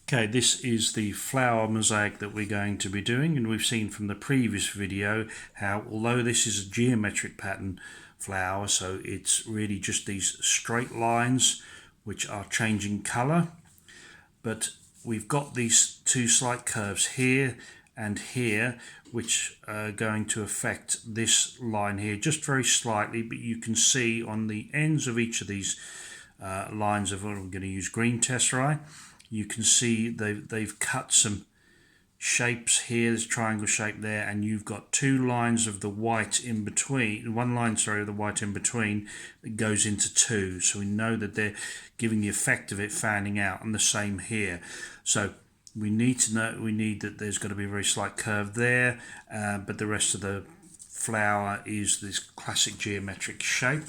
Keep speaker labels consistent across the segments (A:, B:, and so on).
A: Okay, this is the flower mosaic that we're going to be doing, and we've seen from the previous video how, although this is a geometric pattern flower, so it's really just these straight lines which are changing colour, but we've got these two slight curves here and here which are going to affect this line here just very slightly, but you can see on the ends of each of these lines of what I'm going to use green tesserae, you can see they've cut some shapes here. There's a triangle shape there, and you've got two lines of the white in between, one line, sorry, of the white in between that goes into two. So we know that they're giving the effect of it fanning out, and the same here. So we need that there's got to be a very slight curve there, but the rest of the flower is this classic geometric shape.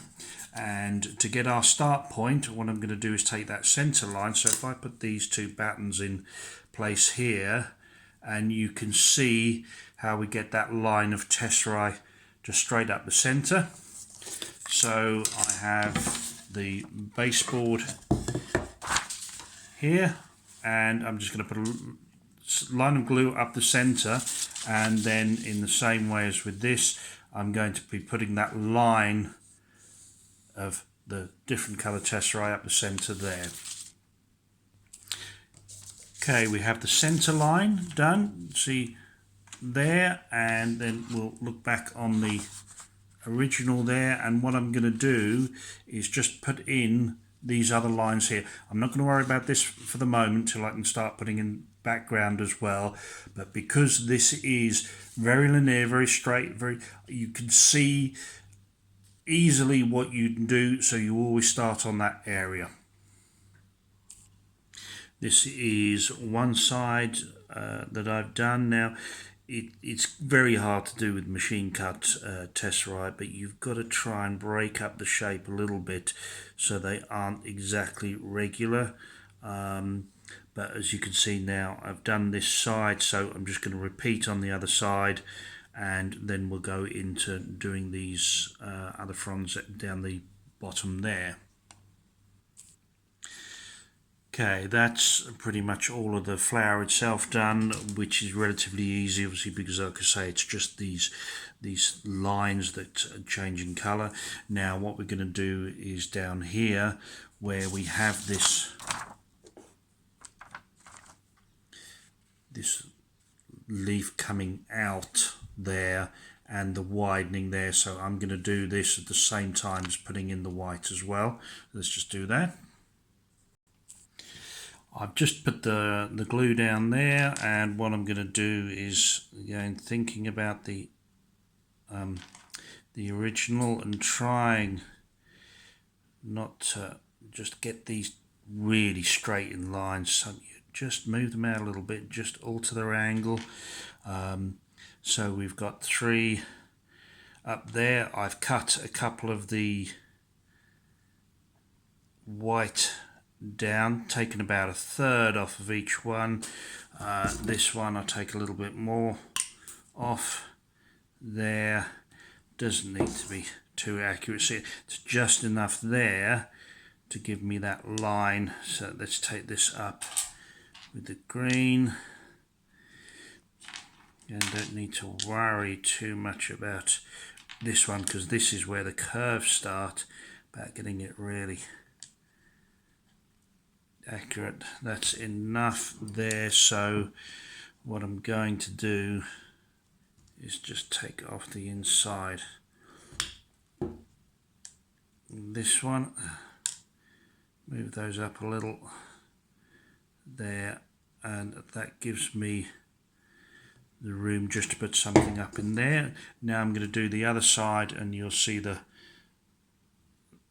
A: And to get our start point, what I'm going to do is take that center line. So if I put these two battens in place here, and you can see how we get that line of tesserae just straight up the center. So I have the baseboard here, and I'm just going to put a line of glue up the center, and then in the same way as with this, I'm going to be putting that line of the different color tesserae up the center there. Okay, we have the center line done, see there, and then we'll look back on the original there, and what I'm going to do is just put in these other lines here. I'm not going to worry about this for the moment till I can start putting in background as well, but because this is very linear, very straight, you can see easily what you can do, so you always start on that area. This is one side that I've done. Now it's very hard to do with machine cut tesserae, but you've got to try and break up the shape a little bit so they aren't exactly regular. But as you can see now, I've done this side, so I'm just going to repeat on the other side, and then we'll go into doing these other fronds down the bottom there. Okay, that's pretty much all of the flower itself done, which is relatively easy, obviously, because like I say, it's just these lines that are changing colour. Now what we're going to do is down here where we have this leaf coming out there and the widening there, so I'm going to do this at the same time as putting in the white as well. Let's just do that. I've just put the glue down there, and what I'm going to do is, again, thinking about the original and trying not to just get these really straight in lines, so you just move them out a little bit, just alter their angle. So we've got three up there. I've cut a couple of the white down, taken about a third off of each one. This one I'll take a little bit more off there. Doesn't need to be too accurate. See, it's just enough there to give me that line. So let's take this up with the green, and don't need to worry too much about this one, because this is where the curves start, about getting it really accurate. That's enough there. So what I'm going to do is just take off the inside this one, move those up a little there, and that gives me the room just to put something up in there. Now I'm going to do the other side, and you'll see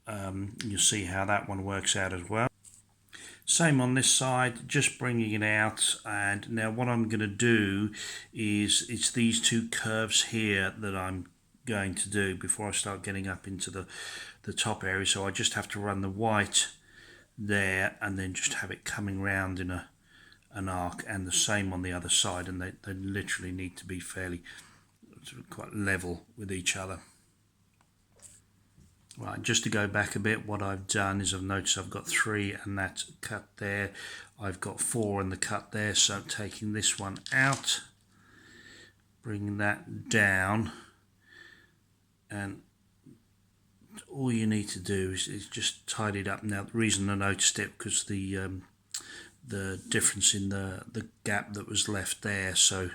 A: you'll see how that one works out as well. Same on this side, just bringing it out. And now what I'm going to do is, it's these two curves here that I'm going to do before I start getting up into the top area. So I just have to run the white there, and then just have it coming round in an arc, and the same on the other side, and they literally need to be fairly quite level with each other. Right, just to go back a bit, what I've done is I've noticed I've got 3 and that cut there. I've got 4 and the cut there, so taking this one out, bringing that down, and all you need to do is just tidy it up. Now the reason I noticed it because the difference in the gap that was left there, so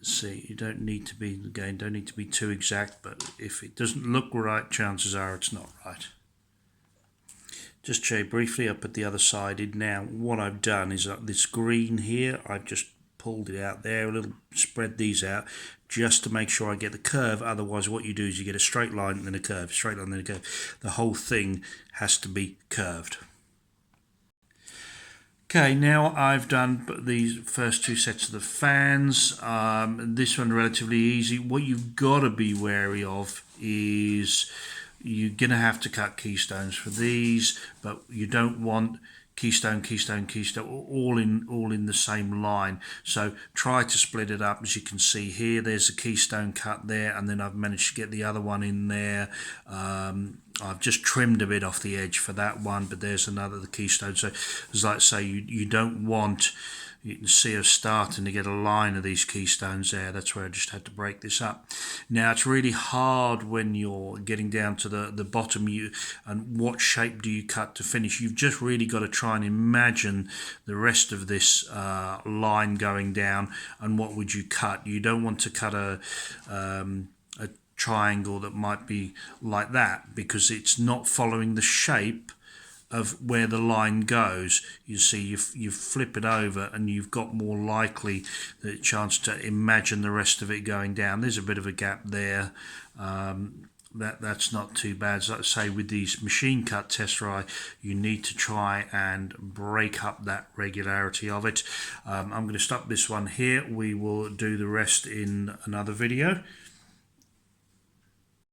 A: see, you don't need to be, again, don't need to be too exact, but if it doesn't look right, chances are it's not right. Just show you briefly, I put the other side in. Now what I've done is this green here, I've just pulled it out there a little, spread these out just to make sure I get the curve. Otherwise what you do is you get a straight line and then a curve, straight line and then a curve. The whole thing has to be curved. Okay, now I've done these first 2 sets of the fans. This one relatively easy. What you've got to be wary of is you're going to have to cut keystones for these, but you don't want keystone, keystone, keystone, all in the same line. So try to split it up. As you can see here, there's a keystone cut there, and then I've managed to get the other one in there. I've just trimmed a bit off the edge for that one, but there's another, the keystone. So as I say, you don't want, you can see us starting to get a line of these keystones there. That's where I just had to break this up. Now it's really hard when you're getting down to the bottom, and what shape do you cut to finish. You've just really got to try and imagine the rest of this line going down, and what would you cut. You don't want to cut a triangle that might be like that, because it's not following the shape of where the line goes. You see, you flip it over and you've got more likely the chance to imagine the rest of it going down. There's a bit of a gap there. That's not too bad. As I say, with these machine cut tesserae, you need to try and break up that regularity of it. I'm going to stop this one here. We will do the rest in another video.